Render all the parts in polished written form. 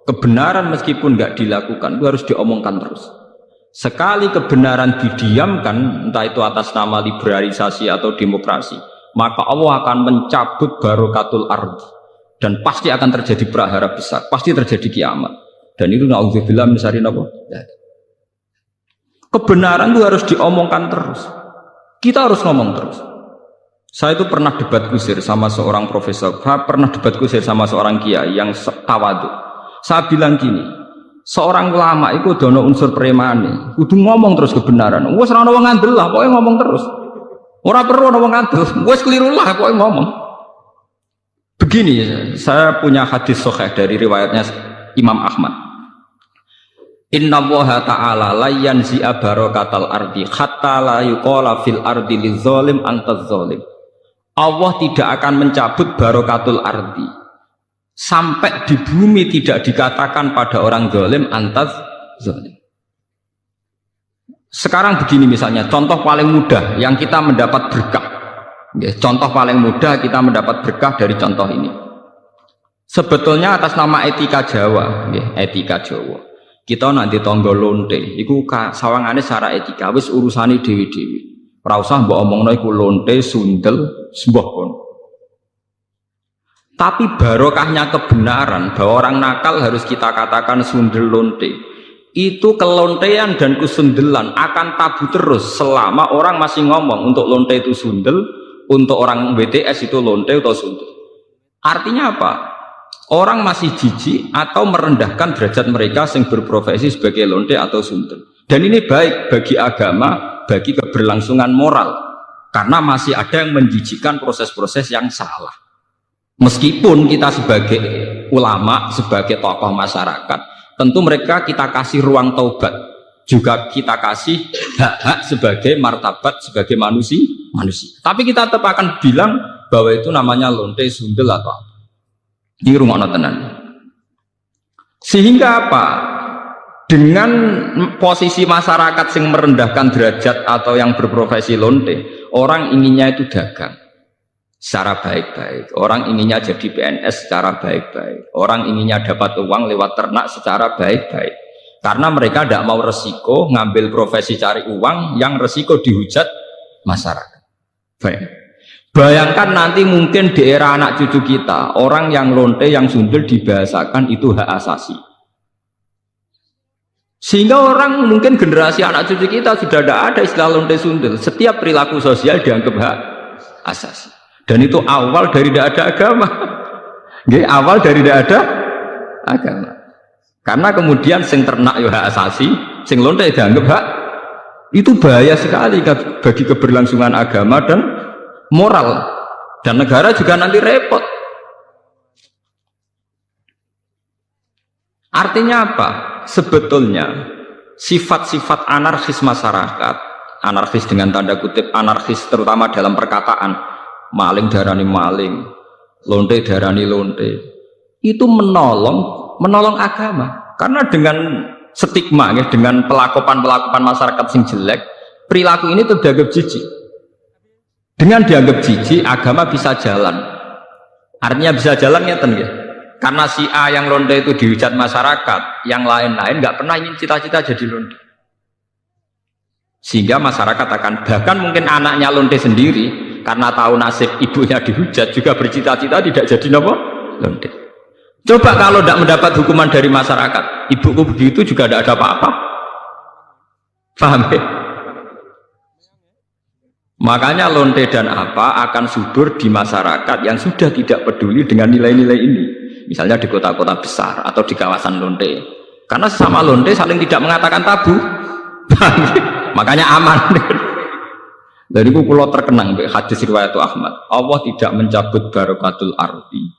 Kebenaran meskipun nggak dilakukan itu harus diomongkan terus. Sekali kebenaran didiamkan, entah itu atas nama liberalisasi atau demokrasi, maka Allah akan mencabut barokatul ardi dan pasti akan terjadi prahara besar, pasti terjadi kiamat. Dan itu na'udzubillah min syarri apa? Kebenaran itu harus diomongkan terus. Kita harus ngomong terus. Saya itu pernah debat kusir sama seorang profesor, pernah debat kusir sama seorang kiai yang tawadhu. Saya bilang gini, seorang ulama itu dono unsur premane, kudu ngomong terus kebenaran. Wes ora ono wong ngandel lah, pokoke ngomong terus. Ora perlu ono wong ngandel, wes keliru lah pokoke ngomong. Begini, saya punya hadis sahih dari riwayatnya Imam Ahmad. Inna Allaha ta'ala la yanzi'a barakatal ardi hatta la yuqala fil ardi lizalim antaz zalim. Allah tidak akan mencabut barakatul ardi sampai di bumi tidak dikatakan pada orang zalim antaz zalim. Sekarang begini misalnya, contoh paling mudah yang kita mendapat berkah. Contoh paling mudah kita mendapat berkah dari contoh ini. Sebetulnya atas nama etika Jawa, etika Jawa. Kita nanti tonggo lonte, iku sawangane secara etika wis urusane dewi-dewi. Ora usah mbok omongno iku lonte, sundel, sembah kon. Tapi barokahnya kebenaran bahwa orang nakal harus kita katakan sundel lonte. Itu kelontean dan kesundelan akan tabu terus selama orang masih ngomong untuk lonte itu sundel, untuk orang BTS itu lonte atau sundel. Artinya apa? Orang masih jijik atau merendahkan derajat mereka yang berprofesi sebagai lonte atau sundel. Dan ini baik bagi agama, bagi keberlangsungan moral. Karena masih ada yang menjijikkan proses-proses yang salah. Meskipun kita sebagai ulama, sebagai tokoh masyarakat, tentu mereka kita kasih ruang taubat, juga kita kasih hak-hak sebagai martabat, sebagai manusia. Tapi kita tetap akan bilang bahwa itu namanya lonte, sundel atau apa. Ini rumah tenan. Sehingga apa? Dengan posisi masyarakat yang merendahkan derajat atau yang berprofesi lonte, orang inginnya itu dagang secara baik-baik, orang inginnya jadi PNS secara baik-baik, orang inginnya dapat uang lewat ternak secara baik-baik, karena mereka tidak mau resiko ngambil profesi cari uang yang resiko dihujat masyarakat. Baik. Bayangkan nanti mungkin di era anak cucu kita, orang yang lonte, yang sundel dibahasakan itu hak asasi, sehingga orang mungkin generasi anak cucu kita sudah tidak ada istilah lonte sundel, setiap perilaku sosial dianggap hak asasi. Dan itu awal dari tidak ada agama. Awal dari tidak ada agama. Karena kemudian sing ternak ya hak asasi, sing lonte dianggap hak. Itu bahaya sekali bagi keberlangsungan agama dan moral. Dan negara juga nanti repot. Artinya apa? Sebetulnya sifat-sifat anarkis masyarakat, anarkis dengan tanda kutip anarkis terutama dalam perkataan, maling darani maling, lonte darani lonte, itu menolong agama. Karena dengan stigma, dengan pelakupan masyarakat sing jelek, perilaku ini terdianggap jijik. Dengan dianggap jijik, agama bisa jalan. Artinya bisa jalan ngeten ya. Karena si A yang lonte itu dihujat masyarakat, yang lain-lain nggak pernah ingin cita-cita jadi lonte. Sehingga masyarakat akan, bahkan mungkin anaknya lonte sendiri, karena tahu nasib ibunya dihujat juga bercita-cita tidak jadi lonte. Coba kalau tidak mendapat hukuman dari masyarakat, ibuku begitu juga tidak ada apa-apa. Paham ya? Makanya lonte dan apa akan subur di masyarakat yang sudah tidak peduli dengan nilai-nilai ini. Misalnya di kota-kota besar atau di kawasan lonte. Karena sesama lonte saling tidak mengatakan tabu. Makanya aman. Dari itu pulau terkenang hadis riwayat Ahmad, Allah tidak mencabut barakatul ardi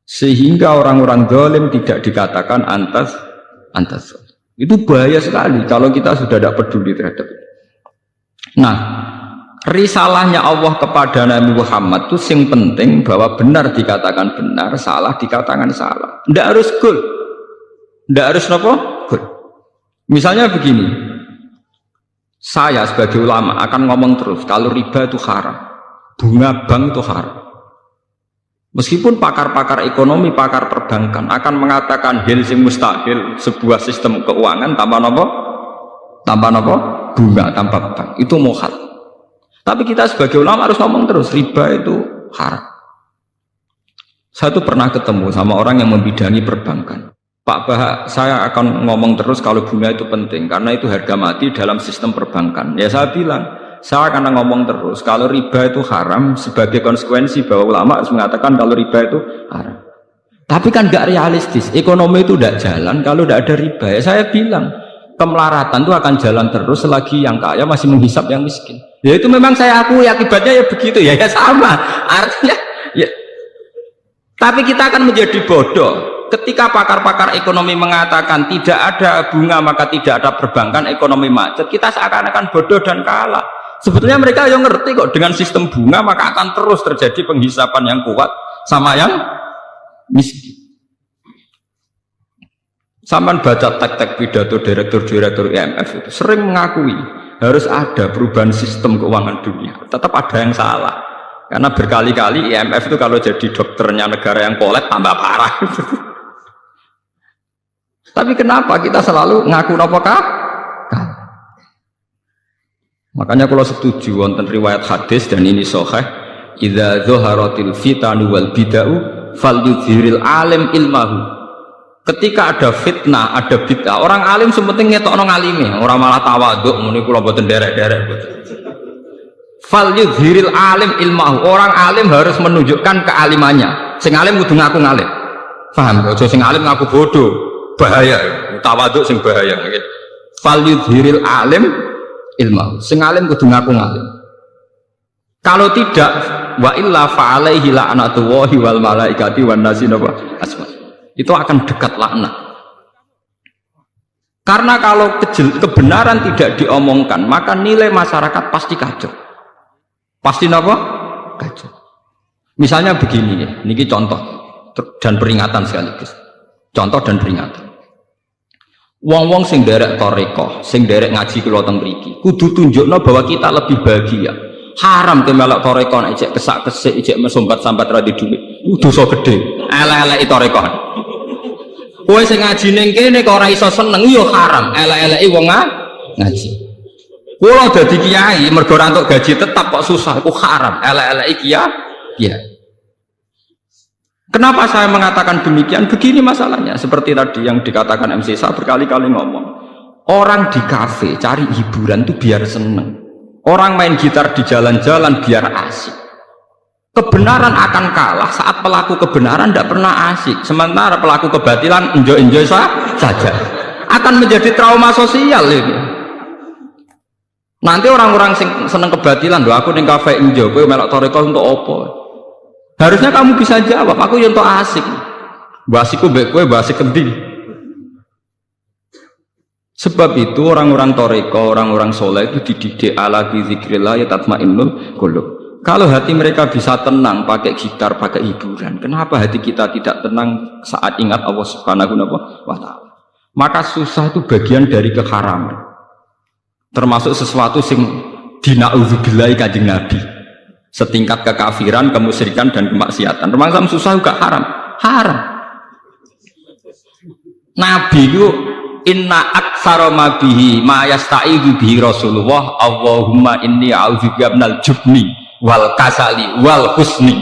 sehingga orang-orang zalim tidak dikatakan antas. Itu bahaya sekali kalau kita sudah tidak peduli terhadap itu. Nah, risalahnya Allah kepada Nabi Muhammad itu yang penting bahwa benar dikatakan benar, salah dikatakan salah. Tidak harus gol, tidak harus apa? Gol. Misalnya begini. Saya sebagai ulama akan ngomong terus kalau riba itu haram, bunga bank itu haram. Meskipun pakar-pakar ekonomi, pakar perbankan akan mengatakan hal sing mustahil sebuah sistem keuangan tanpa nopo, bunga, tanpa bank, itu muhal. Tapi kita sebagai ulama harus ngomong terus, riba itu haram. Saya tuh pernah ketemu sama orang yang membidangi perbankan. Pak Bah, saya akan ngomong terus kalau bunga itu penting karena itu harga mati dalam sistem perbankan. Ya saya bilang, saya akan ngomong terus kalau riba itu haram sebagai konsekuensi bahwa ulama harus mengatakan kalau riba itu haram. Tapi kan gak realistis, ekonomi itu tidak jalan kalau tidak ada riba. Ya saya bilang, kemelaratan itu akan jalan terus selagi yang kaya masih menghisap yang miskin. Ya itu memang saya akui akibatnya ya begitu ya, ya sama. Artinya ya. Tapi kita akan menjadi bodoh ketika pakar-pakar ekonomi mengatakan tidak ada bunga maka tidak ada perbankan, ekonomi macet. Kita seakan-akan bodoh dan kalah. Sebetulnya mereka yang ngerti kok dengan sistem bunga maka akan terus terjadi penghisapan yang kuat sama yang miskin. Saman baca tek-tek pidato direktur-direktur IMF itu sering mengakui harus ada perubahan sistem keuangan dunia. Tetap ada yang salah. Karena berkali-kali IMF itu kalau jadi dokternya negara yang kolab tambah parah. Tapi kenapa kita selalu ngaku apakah? Makanya kalau setuju wonten riwayat hadis dan ini sahih, idza dzaharatil fitanu wal bid'ah falyudhiril alim ilmahu. Ketika ada fitnah, ada bid'ah, orang alim sementing ngetokno ngalime, ora malah tawaduk muni kula mboten derek-derek mboten. Falyudhiril alim ilmahu. Orang alim harus menunjukkan kealimannya. Sing alim kudu ngaku ngalim. Paham? Aja sing alim ngaku bodoh. Bahaya. Tawaduk sing bahaya. Falyudhiril alim ilmahu. Sing alim kudu ngaku ngalim. Kalau tidak, wa illa fa'alaihi la'natullahi wal malaikati wan nasi asma. Itu akan dekat laknat. Karena kalau kebenaran tidak diomongkan, maka nilai masyarakat pasti kacau. Pasti apa? Kacau. Misalnya begini ya, ini contoh dan peringatan sekaligus. Contoh dan peringatan. Wong-wong sing derek toreko, sing derek ngaji kula teng mriki, kudu tunjukno bahwa kita lebih bahagia. Haram ke melok toreko nek ijek kesak-kesik, ijek mesombat-sambat ra di dhuwit. Dosa gedhe. Elek-eleki toreko. Kowe sing ngaji ning kene kok ora iso seneng yo haram. Elek-eleki wong ngaji. Kula dadi kiai mergo ora entuk gaji tetap kok susah, iku haram. Elek-eleki kiai. Kenapa saya mengatakan demikian? Begini masalahnya, seperti tadi yang dikatakan MC saya berkali-kali ngomong. Orang di kafe cari hiburan itu biar seneng. Orang main gitar di jalan-jalan biar asik. Kebenaran akan kalah saat pelaku kebenaran tidak pernah asik. Sementara pelaku kebatilan enjoy-enjoy saja. Akan menjadi trauma sosial ini. Nanti orang-orang seneng kebatilan, doa aku ning kafe enjoy, kowe melok toreko untuk apa? Harusnya kamu bisa jawab, aku yang untuk asik. Basiku mbek kowe basik kendi. Sebab itu orang-orang toreko, orang-orang soleh itu dididik ala bi dzikrillah tatmainnul qulub. Kalau hati mereka bisa tenang pakai gitar, pakai hiburan, kenapa hati kita tidak tenang saat ingat Allah Subhanahu wa taala? Maka susah itu bagian dari keharaman. Termasuk sesuatu sing dinauzubillahi kanjeng Nabi. Setingkat kekafiran, kemusyrikan dan kemaksiatan. Termasuk susah juga haram. Haram. Nabi itu inna aktsara ma bihi ma yasta'idzu bihi Rasulullah Allahumma inni a'udzubika minal jubni wal kasali wal husni.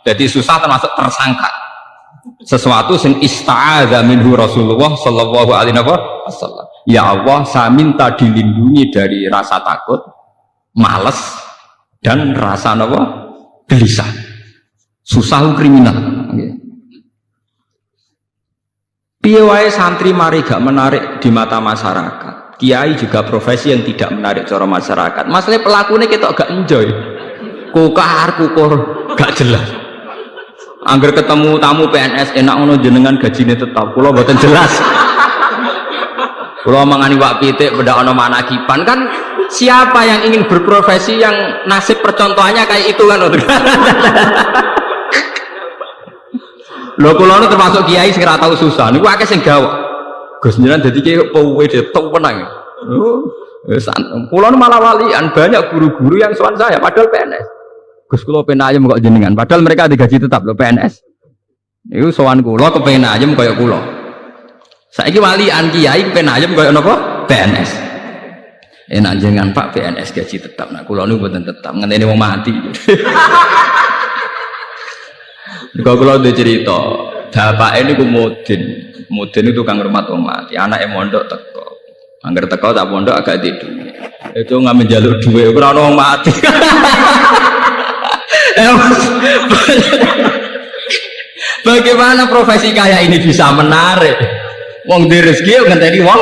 Jadi susah termasuk tersangka. Sesuatu sing ista'adza minhu Rasulullah sallallahu alaihi wasallam. Ya Allah, saya minta dilindungi dari rasa takut, malas, dan rasa apa? Gelisah. Susah kriminal. Piye wae santri mari gak menarik di mata masyarakat. Kiai juga profesi yang tidak menarik cara masyarakat. Masalahnya pelakunya kita gak enjoy. Kukur, gak jelas. Angger ketemu tamu PNS enak ngono jenengan gajine tetap. Kula mboten jelas. Kula mangani wak pitik beda ana manakipan kan siapa yang ingin berprofesi yang nasib percontohannya kayak itu kan. Lho kula termasuk kiai sing ora tau susah niku akeh sing gawok. Gus jenengan dadi kiai kowe detok penang. Wis kula malah walian banyak guru-guru yang sowan saya padahal PNS. Gus kula pengen ayem kok jenengan. Padahal mereka digaji tetap lho PNS. Iku sowan kula kepengin ayem kaya kula. Saiki walian kiai pengen ayem kaya napa? PNS. Enak jenengan Pak PNS gaji tetap. Nah kula niku mboten tetap, ngenteni wong mati. Kok kula ndek cerita, bapake niku mudin. Mudin itu tukang rumah wong mati. Anake mondok teko. Angger teko tak pondok agak tidur. Itu nggak menjaluk duit, ora ono wong mati. Bagaimana profesi kayak ini bisa menarik? Wong di rezeki ngenteni wong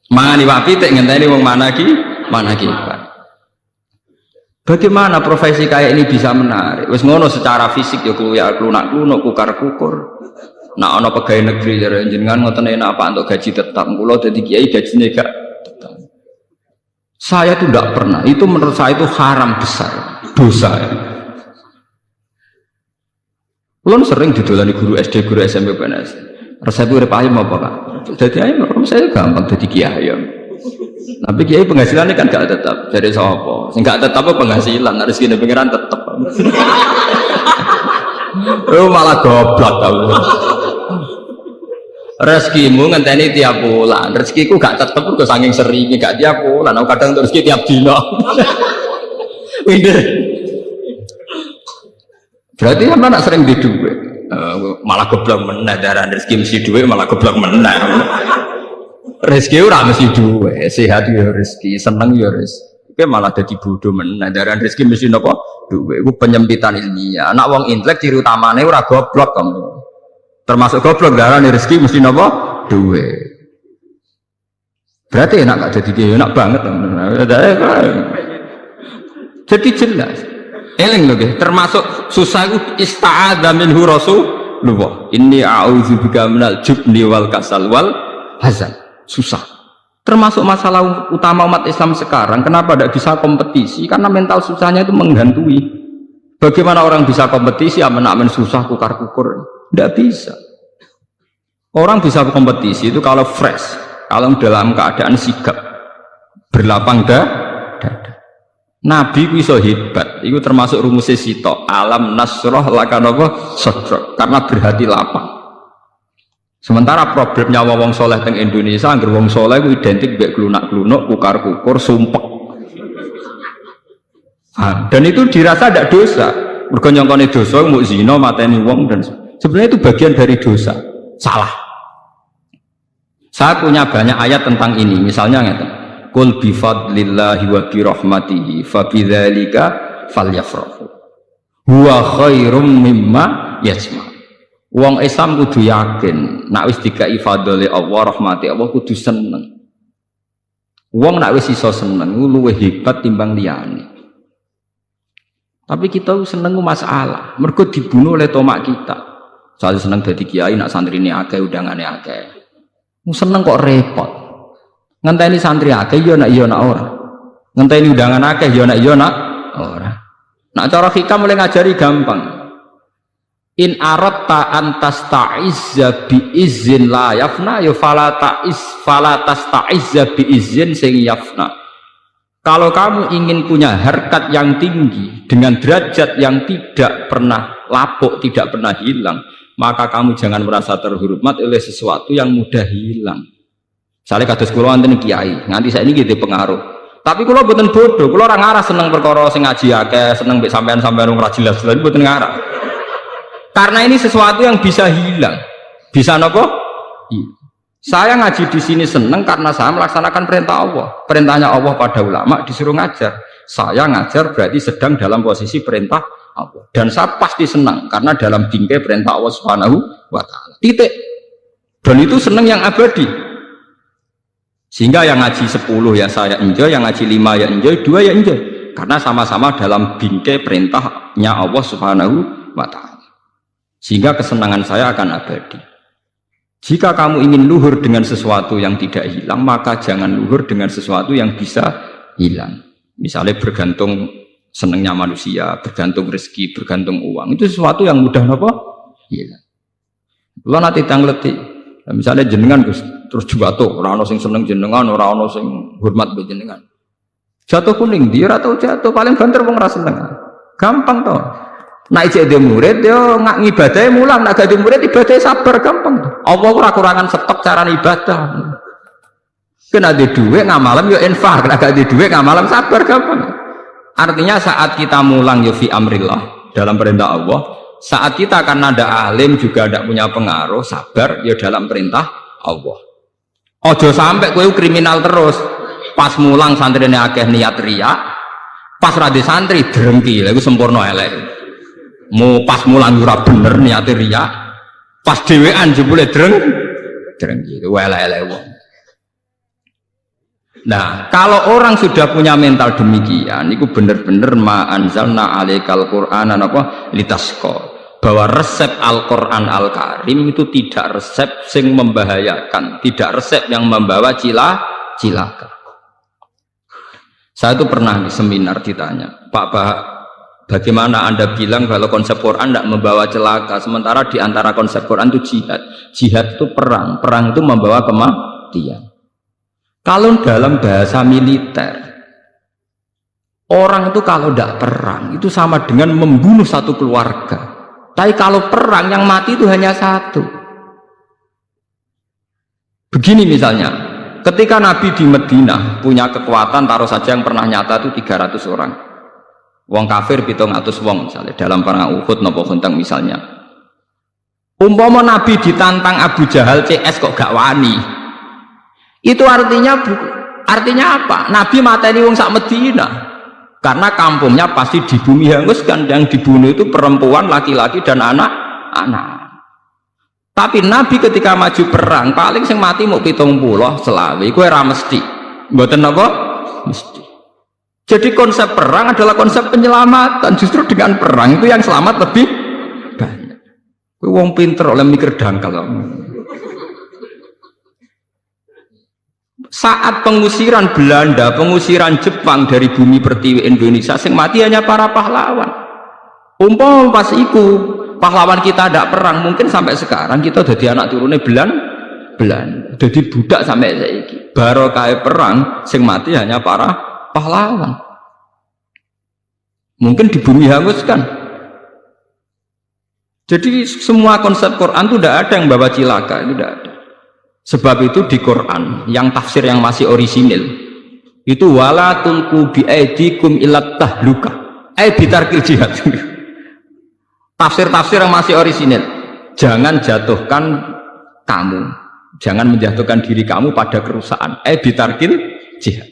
mangani wapi tek ngenteni wong mana ki. Bagaimana profesi kayak ini bisa menarik? Wis ngono secara fisik ya klunak-klunak kukar-kukur. Nah ana pegawai negeri jare jenengan ngoten enak apa untuk gaji tetap. Kula dadi kiai gajine gak tetap. Saya tuh tidak pernah. Itu menurut saya itu haram besar, dosa. Belum sering didolani guru SD, guru SMP, PNS. Resep urip ayam apa Pak? Jadi ayam, saya gampang jadi kiai ayam. Tapi kiai penghasilannya kan gak tetap. Jadi sapa? Sing gak tetap penghasilan, rezeki pengiran tetap. Oh malah goblok tau. Rezekimu ngenteni tiap bulan, rezekiku gak tetep kok saking seringnya gak tiap bulan, aku kadang terus tiap dino. Berarti apa nak sering di duit, malah goblok meneh, darah rezeki mesti duit malah goblok meneh. Rezeki ora mesti duit, sehat ya rezeki, seneng ya rezeki, malah jadi bodoh meneh, darah rezeki mesti nopo duit. Itu penyempitan ilmiah. Anak wong intelek ciri utamane ora goblok kamu. Termasuk goblok darah rezeki mesti nopo duit. Berarti enak gak jadi kiai, enak banget. Jadi jelas. Eling lho nggih, termasuk susah iku ista'adza minhu Rasulullah. Inni a'udzubika minal jubni wal kasal wal hazan. Susah. Termasuk masalah utama umat Islam sekarang, kenapa tidak bisa kompetisi? Karena mental susahnya itu menghantui. Bagaimana orang bisa kompetisi, aman-aman susah, kukar-kukur? Tidak bisa. Orang bisa kompetisi itu kalau fresh, kalau dalam keadaan sigap, berlapang dada. Nabi ku iso hebat, itu termasuk rumusnya Sito. Alam nasroh lakanapa sodrok, karena berhati lapang. Sementara problemnya wong soleh teng Indonesia, angger wong soleh ku identik mbek klunak-klunuk, kukar-kukur, sumpek. Dan itu dirasa tidak dosa. Mergo nyongkone dosa mbok zina mateni wong, dan sebenarnya itu bagian dari dosa. Salah. Saya punya banyak ayat tentang ini, misalnya ngeten. Qul bi fadlillahi wa bi rahmatihi fa bidzalika falyafrahu. Huwa khairum mimma yajma. Wong Islam kudu yakin, nek wis dikai fadhole Allah, rahmati Allah kudu seneng. Wong nek wis iso seneng luwih hebat timbang liyane. Tapi kita seneng masalah, mergo dibunuh oleh tomak kita. Saya seneng dadi kiai, nak santrine akeh, undangane akeh. Seneng kok repot. Ngenteni santri akeh yo nak ora. Ngenteni undangan akeh yo nak ora. Nak cara hikam mulai ngajari gampang. In aratta antasta'izza bi izin la yafna ya fala tasta'izza bi izin sing yafna. Kalau kamu ingin punya harkat yang tinggi dengan derajat yang tidak pernah lapuk, tidak pernah hilang, maka kamu jangan merasa terhormat oleh sesuatu yang mudah hilang. Misalnya kados kula wonten kiai, nganti saiki gitu pengaruh. Tapi kula mboten bodoh, kula ora ngarah seneng perkara sing ngaji akeh, seneng mbek sampean-sampean ora jelas-jelas mboten ngarah. Karena ini sesuatu yang bisa hilang. Bisa napa? Saya ngaji di sini seneng karena saya melaksanakan perintah Allah. Perintahnya Allah pada ulama disuruh ngajar. Saya ngajar berarti sedang dalam posisi perintah Allah. Dan saya pasti senang karena dalam bingkai perintah Allah Subhanahu wa taala. Titik. Dan itu seneng yang abadi. Sehingga yang ngaji 10 ya saya enjoy, yang ngaji 5 ya enjoy, 2 ya enjoy. Karena sama-sama dalam bingkai perintahnya Allah Subhanahu wa ta'ala. Sehingga kesenangan saya akan abadi. Jika kamu ingin luhur dengan sesuatu yang tidak hilang, maka jangan luhur dengan sesuatu yang bisa hilang. Misalnya bergantung senangnya manusia, bergantung rezeki, bergantung uang. Itu sesuatu yang mudah apa? Hilang. Kalau nanti tangleti, misalnya jenengan terus juga tuh orang sing seneng jenengan, orang sing hormat be jenengan. Jatuh kuning dia atau jatuh paling banter wong ra seneng. Gampang toh. Nek ijek dhe murid yo ngak ngibadahe mulang, nek gak dhe murid ibadahe sabar gampang toh. Allah ora kurangan stok cara ibadah. Kena ada duit ngamalem yo infak, nek gak ada duit ngamalem sabar gampang. Artinya saat kita mulang yo fi amrillah dalam perintah Allah, saat kita karena ada alim juga tidak punya pengaruh, sabar ya dalam perintah Allah. Ojo sampai kowe kriminal terus. Pas mulang santrine akeh niat riya, pas radi santri drengki, lha iku sempurna elek. Mau pas mulang ora bener niat riya, pas dhewean jebule drengki, elek-elek wong. Nah, kalau orang sudah punya mental demikian, itu benar-benar ma anzalna alaikal qur'ana apa litasqa. Bahwa resep Al-Qur'an Al-Karim itu tidak resep sing membahayakan, tidak resep yang membawa cilaka. Saya itu pernah di seminar ditanya, Pak, bagaimana Anda bilang kalau konsep Quran tidak membawa celaka, sementara di antara konsep Quran itu jihad. Jihad itu perang, perang itu membawa kematian. Kalau dalam bahasa militer, orang itu kalau tidak perang itu sama dengan membunuh satu keluarga. Tapi kalau perang yang mati itu hanya satu. Begini misalnya, ketika Nabi di Madinah punya kekuatan, taruh saja yang pernah nyata itu 300 orang. Wong kafir 700 wong misalnya dalam perang Uhud nopo Huntang misalnya. Umpama Nabi ditantang Abu Jahal CS kok gak wani. Itu artinya apa? Nabi mateni wong sak Madinah. Karena kampungnya pasti di bumi hanguskan, yang dibunuh itu perempuan, laki-laki dan anak-anak. Tapi Nabi ketika maju perang paling sing mati mau 70 selawe, kowe ora mesti. Mboten apa? Mesti. Jadi konsep perang adalah konsep penyelamatan. Justru dengan perang itu yang selamat lebih banyak. Kowe wong pinter oleh mikir dangkal. Saat pengusiran Belanda, pengusiran Jepang dari bumi pertiwi Indonesia, sing mati hanya para pahlawan. Umpama pas iku pahlawan kita tidak perang, mungkin sampai sekarang kita jadi anak turunnya Belanda, jadi budak sampai saiki. Barokah perang, sing mati hanya para pahlawan. Mungkin di bumi hanguskan. Jadi semua konsep Quran itu tidak ada yang bawa cilaka, itu tidak ada. Sebab itu di Quran yang tafsir yang masih orisinil itu wala tulqu bi aidikum ila tahluka bitarkil jihad. Tafsir-tafsir yang masih orisinil, jangan jatuhkan kamu, jangan menjatuhkan diri kamu pada kerusakan bitarkil jihad.